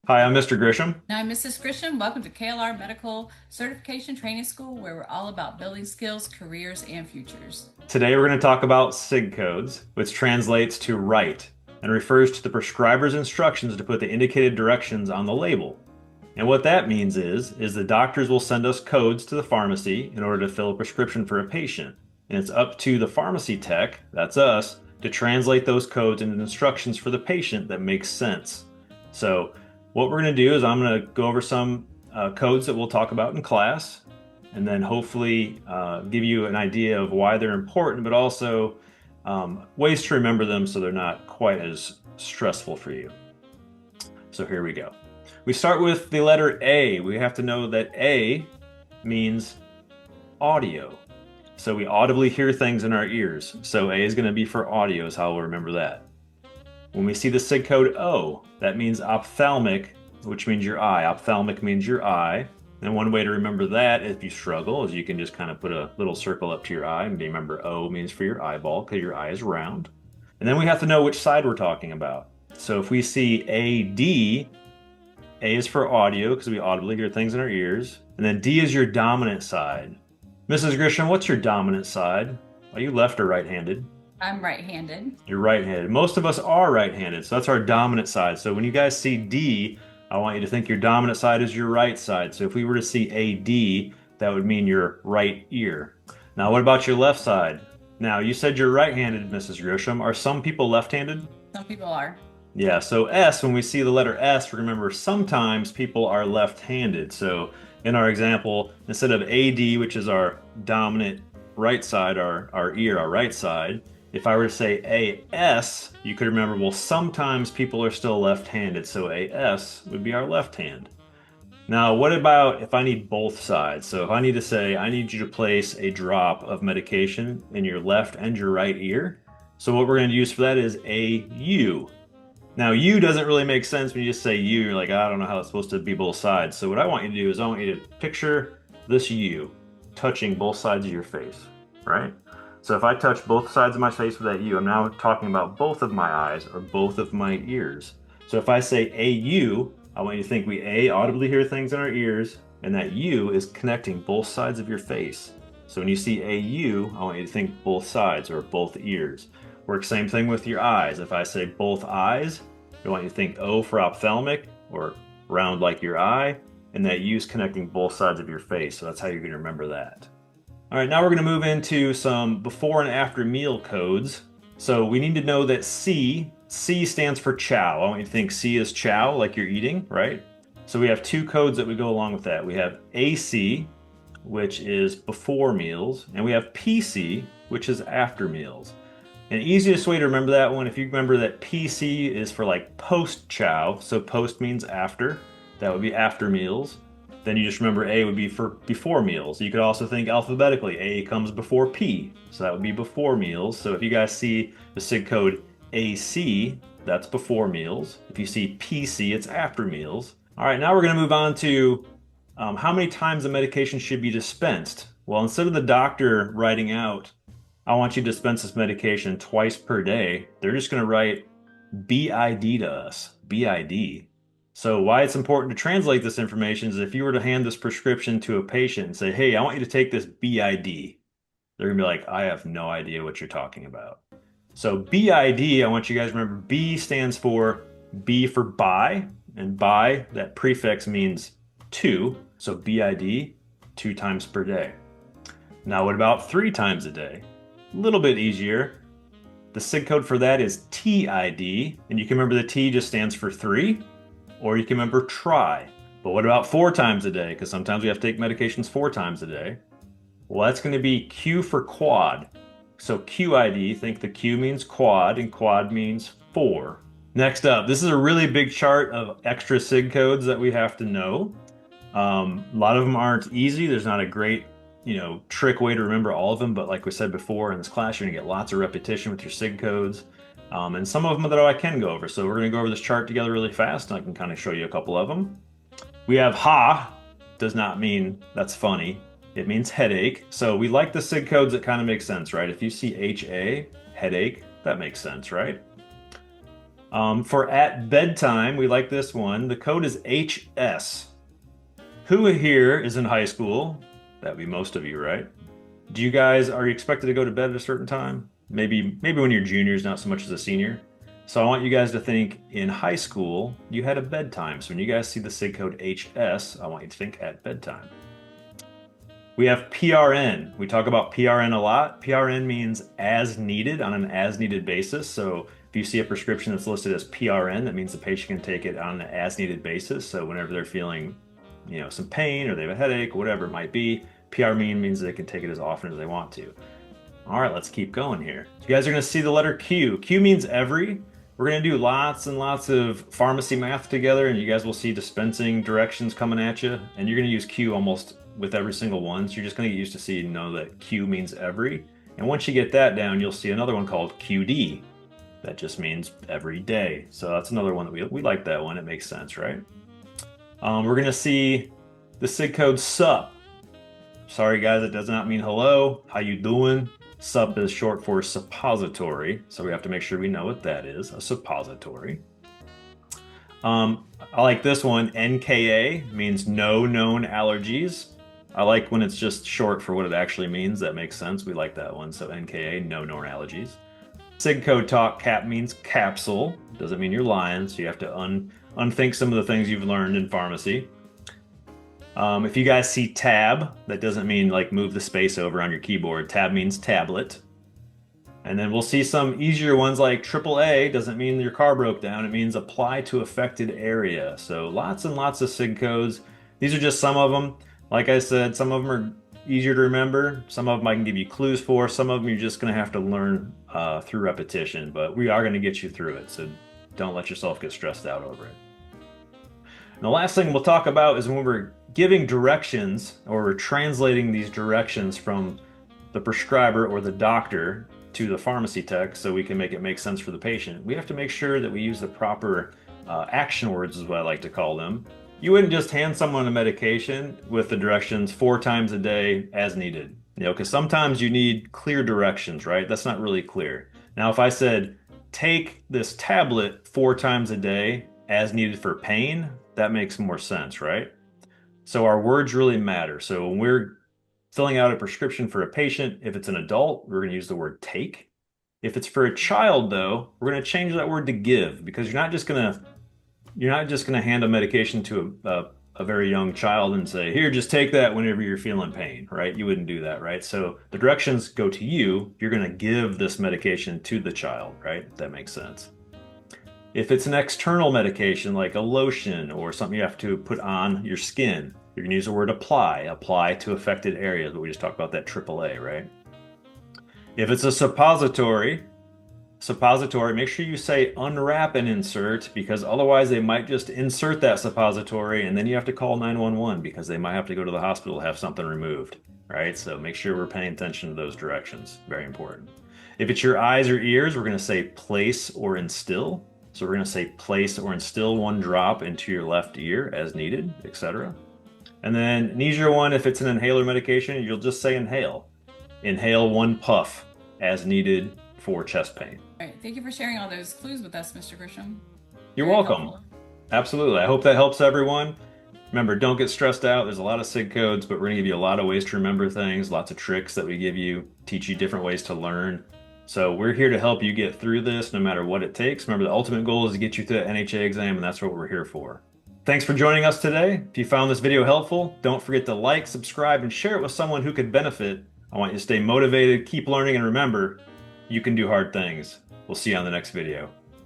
Hi, I'm Mr. Grisham. Now, I'm Mrs. Grisham. Welcome to KLR Medical Certification Training School, where we're all about building skills, careers, and futures. Today we're going to talk about SIG codes, which translates to write and refers to the prescriber's instructions to put the indicated directions on the label. And what that means is the doctors will send us codes to the pharmacy in order to fill a prescription for a patient. And it's up to the pharmacy tech, that's us, to translate those codes into instructions for the patient that makes sense. So what we're going to do is I'm going to go over some codes that we'll talk about in class, and then hopefully give you an idea of why they're important, but also ways to remember them so they're not quite as stressful for you. So here we go. We start with the letter A. We have to know that A means audio. So we audibly hear things in our ears. So A is going to be for audio is how we'll remember that. When we see the SIG code O, that means ophthalmic, which means your eye. Ophthalmic means your eye. And one way to remember that if you struggle is you can just kind of put a little circle up to your eye and remember O means for your eyeball because your eye is round. And then we have to know which side we're talking about. So if we see AD, A is for audio because we audibly hear things in our ears. And then D is your dominant side. Mrs. Grisham, what's your dominant side? Are you left or right-handed? I'm right-handed. You're right-handed. Most of us are right-handed, so that's our dominant side. So when you guys see D, I want you to think your dominant side is your right side. So if we were to see AD, that would mean your right ear. Now, what about your left side? Now, you said you're right-handed, Mrs. Grisham. Are some people left-handed? Some people are. Yeah, so S, when we see the letter S, remember sometimes people are left-handed. So in our example, instead of AD, which is our dominant right side, our ear, our right side, if I were to say AS, you could remember, well, sometimes people are still left-handed, so AS would be our left hand. Now, what about if I need both sides? So if I need to say, I need you to place a drop of medication in your left and your right ear. So what we're going to use for that is AU. Now, U doesn't really make sense when you just say U. You're like, I don't know how it's supposed to be both sides. So what I want you to do is I want you to picture this U touching both sides of your face, right? So if I touch both sides of my face with that U, I'm now talking about both of my eyes or both of my ears. So if I say AU, I want you to think we A, audibly hear things in our ears, and that U is connecting both sides of your face. So when you see AU, I want you to think both sides or both ears. Works same thing with your eyes. If I say both eyes, I want you to think O for ophthalmic or round like your eye, and that U is connecting both sides of your face. So that's how you're going to remember that. All right, now we're going to move into some before and after meal codes. So we need to know that C stands for chow. I want you to think C is chow, like you're eating, right? So we have two codes that we go along with that. We have AC, which is before meals, and we have PC, which is after meals. And easiest way to remember that one, if you remember that PC is for like post chow, so post means after, that would be after meals. Then you just remember A would be for before meals. You could also think alphabetically. A comes before P, so that would be before meals. So if you guys see the SIG code AC, that's before meals. If you see PC, it's after meals. All right, now we're going to move on to how many times the medication should be dispensed. Well, instead of the doctor writing out, I want you to dispense this medication twice per day, they're just going to write BID to us, BID. So why it's important to translate this information is if you were to hand this prescription to a patient and say, hey, I want you to take this BID, they're gonna be like, I have no idea what you're talking about. So BID, I want you guys to remember B stands for B for by, and by, that prefix means two. So BID, 2 times per day. Now what about 3 times a day? A little bit easier. The SIG code for that is TID, and you can remember the T just stands for 3. Or you can remember try. But what about 4 times a day? Because sometimes we have to take medications 4 times a day. Well, that's going to be Q for quad. So QID, think the Q means quad, and quad means 4. Next up, this is a really big chart of extra SIG codes that we have to know. A lot of them aren't easy. There's not a great, trick way to remember all of them. But like we said before, in this class, you're going to get lots of repetition with your SIG codes. And some of them that I can go over. So we're going to go over this chart together really fast, and I can kind of show you a couple of them. We have ha, does not mean that's funny. It means headache. So we like the SIG codes that kind of make sense, right? If you see HA, headache, that makes sense, right? For at bedtime, we like this one. The code is HS. Who here is in high school? That'd be most of you, right? Do you guys are you expected to go to bed at a certain time? Maybe when you're juniors, not so much as a senior. So I want you guys to think in high school, you had a bedtime. So when you guys see the SIG code HS, I want you to think at bedtime. We have PRN. We talk about PRN a lot. PRN means as needed on an as needed basis. So if you see a prescription that's listed as PRN, that means the patient can take it on an as needed basis. So whenever they're feeling, some pain or they have a headache, whatever it might be, PRN means they can take it as often as they want to. All right, let's keep going here. You guys are going to see the letter Q. Q means every. We're going to do lots and lots of pharmacy math together, and you guys will see dispensing directions coming at you, and you're going to use Q almost with every single one. So you're just going to get used to seeing, that Q means every. And once you get that down, you'll see another one called QD. That just means every day. So that's another one that we like that one. It makes sense, right? We're going to see the SIG code SUP. Sorry, guys, it does not mean hello. How you doing? SUP is short for suppository, so we have to make sure we know what that is, a suppository. I like this one. NKA means no known allergies. I like when it's just short for what it actually means. That makes sense. We like that one. So NKA, no known allergies. SIG code talk, CAP means capsule. Doesn't mean you're lying, so you have to unthink some of the things you've learned in pharmacy. If you guys see tab, that doesn't mean like move the space over on your keyboard. Tab means tablet. And then we'll see some easier ones like AAA doesn't mean your car broke down. It means apply to affected area. So lots and lots of SIG codes. These are just some of them. Like I said, some of them are easier to remember. Some of them I can give you clues for. Some of them you're just going to have to learn through repetition. But we are going to get you through it. So don't let yourself get stressed out over it. And the last thing we'll talk about is when we're giving directions or we're translating these directions from the prescriber or the doctor to the pharmacy tech so we can make it make sense for the patient. We have to make sure that we use the proper action words is what I like to call them. You wouldn't just hand someone a medication with the directions 4 times a day as needed, because sometimes you need clear directions, right? That's not really clear. Now, if I said, take this tablet 4 times a day as needed for pain, that makes more sense, right? So our words really matter. So when we're filling out a prescription for a patient, if it's an adult, we're going to use the word take. If it's for a child, though, we're going to change that word to give, because you're not just going to hand a medication to a very young child and say, here, just take that whenever you're feeling pain, right? You wouldn't do that, right? So the directions go to you. You're going to give this medication to the child, right? If that makes sense. If it's an external medication like a lotion or something you have to put on your skin, you're going to use the word apply to affected areas, but we just talked about that AAA, right? If it's a suppository, make sure you say unwrap and insert, because otherwise they might just insert that suppository and then you have to call 911 because they might have to go to the hospital to have something removed, right? So make sure we're paying attention to those directions. Very important. If it's your eyes or ears, we're going to say place or instill. So we're going to say place or instill 1 drop into your left ear as needed, etc. And then an easier one, if it's an inhaler medication, you'll just say inhale. Inhale 1 puff as needed for chest pain. All right. Thank you for sharing all those clues with us, Mr. Grisham. You're Very welcome. helpful. Absolutely. I hope that helps everyone. Remember, don't get stressed out. There's a lot of SIG codes, but we're going to give you a lot of ways to remember things, lots of tricks that we give you, teach you different ways to learn. So we're here to help you get through this no matter what it takes. Remember, the ultimate goal is to get you through the NHA exam, and that's what we're here for. Thanks for joining us today. If you found this video helpful, don't forget to like, subscribe, and share it with someone who could benefit. I want you to stay motivated, keep learning, and remember, you can do hard things. We'll see you on the next video.